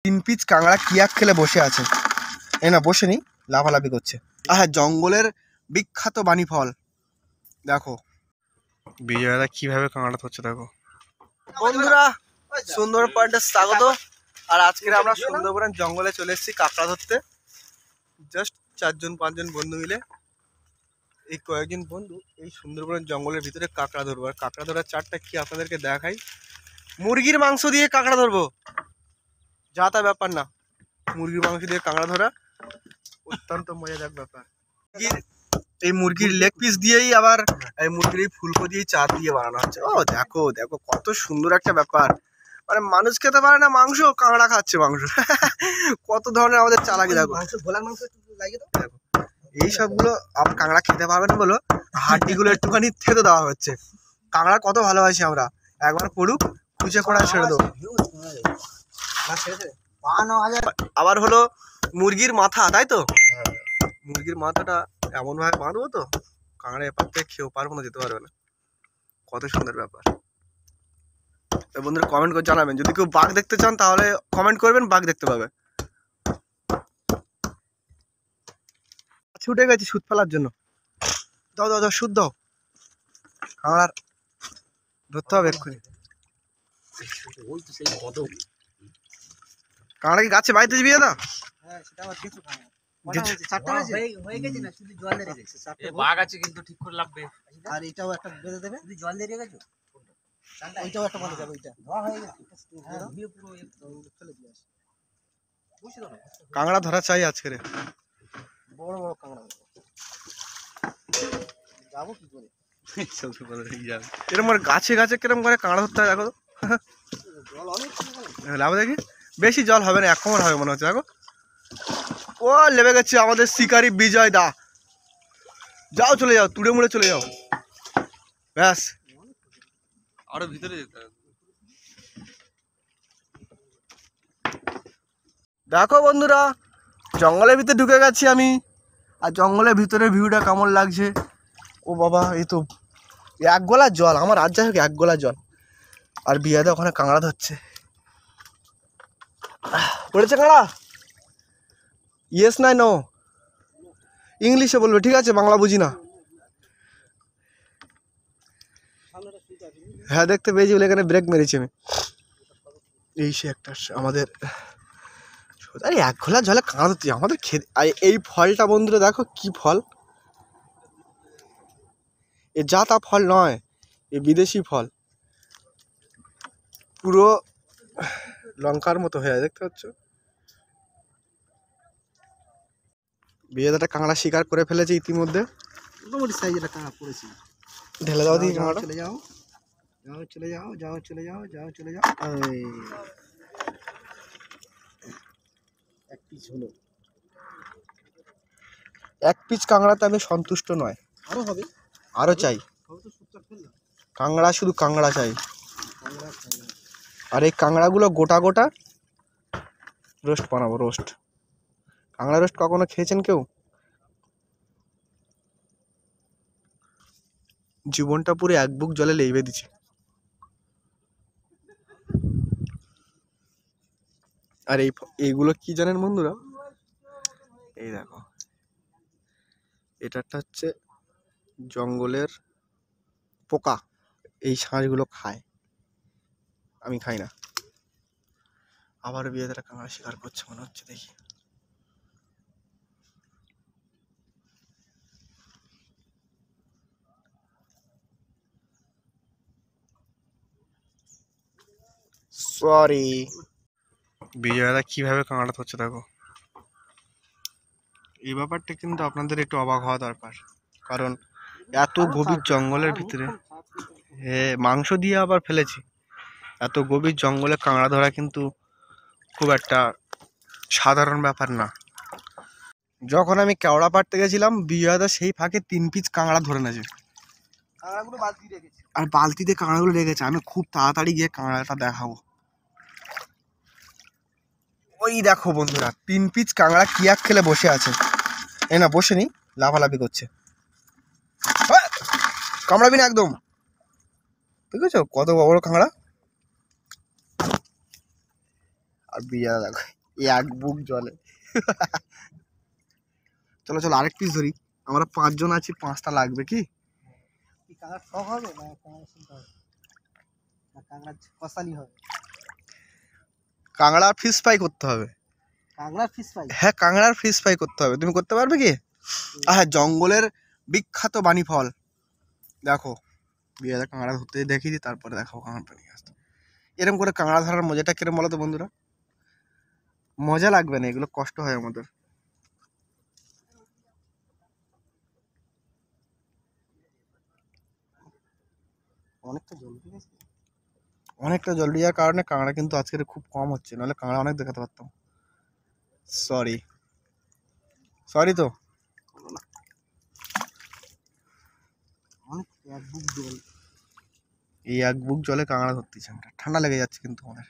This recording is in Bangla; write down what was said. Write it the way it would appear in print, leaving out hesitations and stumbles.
তিন পিচ কাঁকড়া কিয়াক খেলে বসে আছে। এ না বসে নি, লাফালাফি করছে। হ্যাঁ, জঙ্গলের বিখ্যাত বাণী ফল। দেখো বিজয়দা কিভাবে কাঁকড়া ধরছে দেখো। বন্ধুরা, সুন্দর পয়েন্টে স্বাগত। আর আজকে আমরা সুন্দরবনের জঙ্গলে চলে এসেছি কাঁকড়া ধরতে। জাস্ট 4-5 বন্ধু মিলে, এই কয়েকজন বন্ধু এই সুন্দরবনের জঙ্গলের ভিতরে কাঁকড়া ধরবো। আর কাঁকড়া ধরার চারটা কি আপনাদেরকে দেখাই। মুরগির মাংস দিয়ে কাঁকড়া ধরবো, যা তা ব্যাপার না। মুরগির মাংস দিয়ে কাঁকড়া ধরা অত্যন্ত মজাদার ব্যাপার। এই মুরগির লেগ পিস দিয়েই আবার এই মুরগির এই ফুলকো দিয়ে চার দিয়ে বানানো হচ্ছে। ও দেখো দেখো কত সুন্দর একটা ব্যাপার। মানে মানুষ খেতে পারে না মাংস, কাঁকড়া খাচ্ছে মাংস। কত ধরনের আমাদের চালাকি দেখো। এই সবগুলো আবার কাঁকড়া খেতে পারবে না বলো, হাড্ডিগুলো একটুখানি থেতো দেওয়া হচ্ছে। কাঁকড়া কত ভালোবাসি আমরা, একবার পড়ুক খুঁজে পড়া ছেড়ে দেবো। আবার হলো মুরগির মাথা, তাই তো? মুরগির মাথাটা এমন ভাবে বাঁধবো তো কাঁকড়া এপার থেকে খেয়েও পারবো না, যেতে পারবে না। কত সুন্দর ব্যাপার। বন্ধুরা কমেন্ট করে জানাবেন, যদি কেউ বাঘ দেখতে চান তাহলে কমেন্ট করবেন, বাঘ দেখতে পাবে। ছুটে গেছি সুদ ফেলার জন্য। দাও দাও দাও, সুদ দাও। কাঁকড়ার ধরতে হবে এক্ষুনি। কাঁকড়া কি গাছে বাড়িতে যাবি দাদা? বাঘ আছে কিন্তু ঠিক করে লাগবে। আর এটাও একটা বেঁধে দেবে, জল দিয়ে রেখেছো ওইটাও একটা বাঁধা যাবে। ওইটা কাঁকড়া ধরা চাই আজকে, বড় বড় কাঁকড়া। যাবো কি করে? এরকম গাছে গাছে কিরম করে কাঁকড়া ধরতে হয় দেখো তো। লাভ দেখি, বেশি জল হবে না, এক কোমর হবে মনে হচ্ছে। দেখো ও লেবে গেছে আমাদের শিকারি বিজয় দা। যাও চলে যাও, তুড়ে মুড়ে চলে যাও, ব্যাস। আরো ভিতরে যেতে হবে। দেখো বন্ধুরা, জঙ্গলের ভিতরে ঢুকে গেছি আমি। আর জঙ্গলের ভিতরে ভিউটা কেমন লাগছে। ও বাবা, এই তো এক গোলা জল, আমার আর যাই হোক এক গোলা জল। আর বিয়াদা ওখানে কাঁকড়া ধরছে। পড়েছে কাঁকড়া? ইয়েস না নো, ইংলিশে বলবে, ঠিক আছে? বাংলা বুঝি না। হ্যাঁ দেখতে পেয়েছি বলে এখানে ব্রেক মেরেছি আমি। এই সে একটা আমাদের, আরে এক ঘোলা জলে কাঁকড়া ধরছি আমাদের খেতে। এই ফলটা বন্ধুরা দেখো কি ফল, এ যা তা ফল নয়, এ বিদেশি ফল। পুরো লঙ্কার মতো হয়ে যায়, দেখতে পাচ্ছ? বিয়েদাটা কাঁকড়া শিকার করে ফেলেছে ইতিমধ্যে। মোটামুটি সাইজের কাঁকড়া পড়েছে। ঢেলে দাও দিই কাঁকড়া। চলে যাও, যাও চলে যাও, যাও চলে যাও, যাও চলে যাও। এক পিস হলো। এক পিস কাঁকড়াতে আমি সন্তুষ্ট নয়, আরো হবে, আরো চাই। কাঁকড়া, শুধু কাঁকড়া চাই। আর এই কাঁকড়াগুলো গোটা গোটা রোস্ট বানাবো, রোস্ট। কাঁকড়া রোস্ট কখনো খেয়েছেন কেউ? জীবনটা পুরো এক বুক জলে লেবে দিচ্ছে। আর এইগুলো কি জানেন বন্ধুরা? এই দেখো, এটা হচ্ছে জঙ্গলের পোকা। এই শাঁসগুলো খায়, আমি খাই না। আবার বিয়েদারা কাঁকড়া শিকার করছে মনে হচ্ছে, দেখি। সরি। বিজয়দা কিভাবে কাঁকড়া ধরছে দেখো। এই ব্যাপারটা কিন্তু আপনাদের একটু অবাক হওয়া দরকার, কারণ এত গভীর জঙ্গলের ভিতরে মাংস দিয়ে আবার ফেলেছি। এত গভীর জঙ্গলে কাঁকড়া ধরা কিন্তু খুব একটা সাধারণ ব্যাপার না। যখন আমি কেওড়া পাড়তে গেছিলাম, বিজয়দা সেই ফাঁকে 3 পিস কাঁকড়া ধরে নেছে। আর বালতিতে কাঁকড়াগুলো রেখেছে। আমি খুব তাড়াতাড়ি গিয়ে কাঁকড়াটা দেখাবো। ওই দেখো বন্ধুরা, 3 পিস কাঁকড়া কিয়াক খেলে বসে আছে। এ না বসে নি, লাফালাফি করছে। কামড়াবি না একদম, ঠিক আছে? কত বড় কাঁকড়া। আর বিজয়া দেখো এই এক বুক জলে। চলো চলো আরেক পিস ধরি, আমরা 5 জন আছি, 5টা লাগবে কি? কি কাঁকড়ার টক হবে না কাঁকড়া শুনতে হবে না কাঁকড়া কষালি হবে? কাঁকড়া ফিশ ফ্রাই করতে হবে। কাঁকড়ার ফিশ ফ্রাই? হ্যাঁ কাঁকড়ার ফিশ ফ্রাই করতে হবে, তুমি করতে পারবে কি? হ্যাঁ জঙ্গলের বিখ্যাত বাণী ফল দেখো। বিয়েতে কাঁকড়া ধরতে দেখিয়ে দিই, তারপরে দেখাবো কাঁকড়াটা নিয়ে আসতে। এরকম করে কাঁকড়া ধরার মজাটা কিরম বলো তো বন্ধুরা? মজা লাগবে না, এগুলো কষ্ট হয় আমাদের। অনেকটা জল ঠিক আছে। অনেকটা জল দেওয়ার কারণে কাঁকড়া কিন্তু আজকের খুব কম হচ্ছে, নাহলে কাঁকড়া অনেক দেখাতে পারতাম। সরি সরি তো। অনেক এক বুক জল। এই এক বুক জলে কাঁকড়া ধরতেছি আমরা, ঠান্ডা লেগে যাচ্ছে কিন্তু আমাদের।